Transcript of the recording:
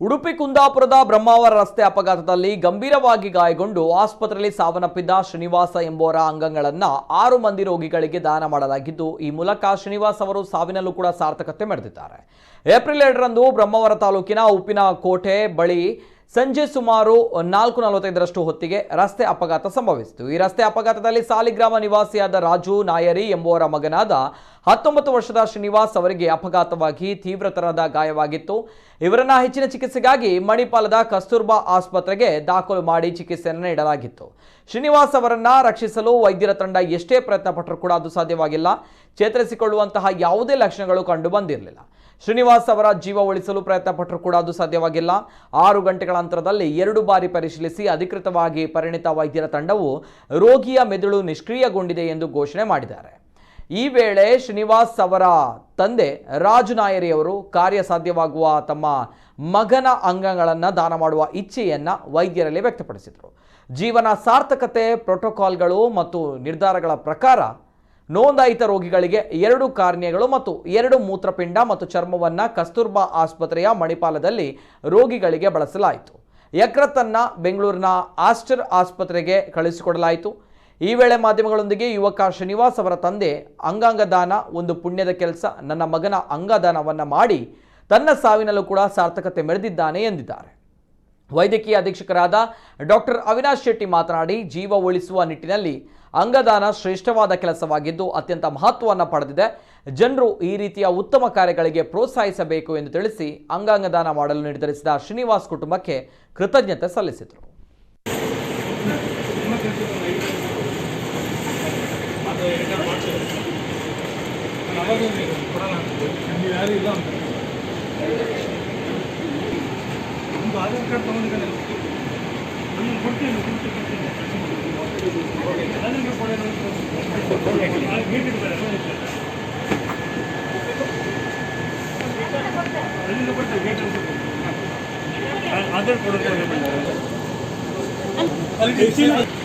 ಉಡುಪಿ ಕುಂದಾಪುರದ ಬ್ರಹ್ಮಾವರ ರಸ್ತೆ ಅಪಘಾತದಲ್ಲಿ ಗಂಭೀರವಾಗಿ ಗಾಯಗೊಂಡು ಆಸ್ಪತ್ರೆಯಲ್ಲಿ ಸಾವನ್ನಪ್ಪಿದ್ದ ಶ್ರೀನಿವಾಸ ಎಂಬುವರ ಅಂಗಗಳನ್ನು 6 ಮಂದಿ ರೋಗಿಗಳಿಗೆ ದಾನ ಮಾಡಲಾಗಿದ್ದು, ಈ ಮೂಲಕ ಶ್ರೀನಿವಾಸ್ ಅವರು ಸಾವಿನಲ್ಲೂ ಕೂಡ ಸಾರ್ಥಕತೆ ಮೆರೆದಿದ್ದಾರೆ. ಏಪ್ರಿಲ್ 2 ರಂದು ಬ್ರಹ್ಮಾವರ ತಾಲೂಕಿನ ಉಪ್ಪಿನಕೋಟೆ ಬಳಿ ಸಂಜೆ ಸುಮಾರು 4:45 ಹೊತ್ತಿಗೆ ರಸ್ತೆ ಅಪಘಾತ ಸಂಭವಿಸಿತು. ಈ ರಸ್ತೆ ಅಪಘಾತದಲ್ಲಿ ಸಾಲಿಗ್ರಾಮ ನಿವಾಸಿಯಾದ ರಾಜು ನಾಯರಿ ಎಂಬುವರ ಮಗನಾದ 19 ವರ್ಷದ ಶ್ರೀನಿವಾಸ್ ಅವರಿಗೆ ಅಪಘಾತವಾಗಿ ತೀವ್ರತರದ ಗಾಯವಾಗಿತ್ತು. ಇವರನ್ನ ಹೆಚ್ಚಿನ ಚಿಕಿತ್ಸೆಗಾಗಿ ಮಣಿಪಾಲದ ಕಸ್ತೂರ್ಬಾ ಆಸ್ಪತ್ರೆಗೆ ದಾಖಲು ಮಾಡಿ ಚಿಕಿತ್ಸೆಯನ್ನು ನೀಡಲಾಗಿತ್ತು. ಶ್ರೀನಿವಾಸ್ ಅವರನ್ನ ರಕ್ಷಿಸಲು ವೈದ್ಯರ ತಂಡ ಎಷ್ಟೇ ಪ್ರಯತ್ನ ಪಟ್ಟರೂ ಕೂಡ ಅದು ಸಾಧ್ಯವಾಗಿಲ್ಲ. ಚೇತರಿಸಿಕೊಳ್ಳುವಂತಹ ಯಾವುದೇ ಲಕ್ಷಣಗಳು ಕಂಡು ಬಂದಿರಲಿಲ್ಲ. ಶ್ರೀನಿವಾಸ್ ಅವರ ಜೀವ ಉಳಿಸಲು ಪ್ರಯತ್ನ ಪಟ್ಟರೂ ಕೂಡ ಅದು ಸಾಧ್ಯವಾಗಿಲ್ಲ. 6 ಗಂಟೆಗಳ ಅಂತರದಲ್ಲಿ 2 ಬಾರಿ ಪರಿಶೀಲಿಸಿ ಅಧಿಕೃತವಾಗಿ ಪರಿಣಿತ ವೈದ್ಯರ ತಂಡವು ರೋಗಿಯ ಮೆದುಳು ನಿಷ್ಕ್ರಿಯಗೊಂಡಿದೆ ಎಂದು ಘೋಷಣೆ ಮಾಡಿದ್ದಾರೆ. ಈ ವೇಳೆ ಶ್ರೀನಿವಾಸ್ ಅವರ ತಂದೆ ರಾಜು ನಾಯರಿ ಅವರು ಕಾರ್ಯಸಾಧ್ಯವಾಗುವ ತಮ್ಮ ಮಗನ ಅಂಗಗಳನ್ನು ದಾನ ಮಾಡುವ ಇಚ್ಛೆಯನ್ನು ವೈದ್ಯರಲ್ಲಿ ವ್ಯಕ್ತಪಡಿಸಿದರು. ಜೀವನ ಸಾರ್ಥಕತೆ ಪ್ರೋಟೋಕಾಲ್ಗಳು ಮತ್ತು ನಿರ್ಧಾರಗಳ ಪ್ರಕಾರ ನೋಂದಾಯಿತ ರೋಗಿಗಳಿಗೆ 2 ಕಾರ್ನಿಯಗಳು ಮತ್ತು 2 ಮೂತ್ರಪಿಂಡ ಮತ್ತು ಚರ್ಮವನ್ನು ಕಸ್ತೂರ್ಬಾ ಆಸ್ಪತ್ರೆಯ ಮಣಿಪಾಲದಲ್ಲಿ ರೋಗಿಗಳಿಗೆ ಬಳಸಲಾಯಿತು. ಯಕೃತ್ತನ್ನ ಬೆಂಗಳೂರಿನ ಆಸ್ಟರ್ ಆಸ್ಪತ್ರೆಗೆ ಕಳುಹಿಸಿಕೊಡಲಾಯಿತು. ಈ ವೇಳೆ ಮಾಧ್ಯಮಗಳೊಂದಿಗೆ ಯುವಕ ಶ್ರೀನಿವಾಸ್ ಅವರ ತಂದೆ ಅಂಗಾಂಗ ದಾನ ಒಂದು ಪುಣ್ಯದ ಕೆಲಸ, ನನ್ನ ಮಗನ ಅಂಗದಾನವನ್ನು ಮಾಡಿ ತನ್ನ ಸಾವಿನಲ್ಲೂ ಕೂಡ ಸಾರ್ಥಕತೆ ಮೆರೆದಿದ್ದಾನೆ ಎಂದಿದ್ದಾರೆ. ವೈದ್ಯಕೀಯ ಅಧೀಕ್ಷಕರಾದ ಡಾಕ್ಟರ್ ಅವಿನಾಶ್ ಶೆಟ್ಟಿ ಮಾತನಾಡಿ, ಜೀವ ಉಳಿಸುವ ನಿಟ್ಟಿನಲ್ಲಿ ಅಂಗದಾನ ಶ್ರೇಷ್ಠವಾದ ಕೆಲಸವಾಗಿದ್ದು ಅತ್ಯಂತ ಮಹತ್ವವನ್ನು ಪಡೆದಿದೆ. ಜನರು ಈ ರೀತಿಯ ಉತ್ತಮ ಕಾರ್ಯಗಳಿಗೆ ಪ್ರೋತ್ಸಾಹಿಸಬೇಕು ಎಂದು ತಿಳಿಸಿ ಅಂಗಾಂಗ ದಾನ ಮಾಡಲು ನಿರ್ಧರಿಸಿದ ಶ್ರೀನಿವಾಸ್ ಕುಟುಂಬಕ್ಕೆ ಕೃತಜ್ಞತೆ ಸಲ್ಲಿಸಿದರು. आधार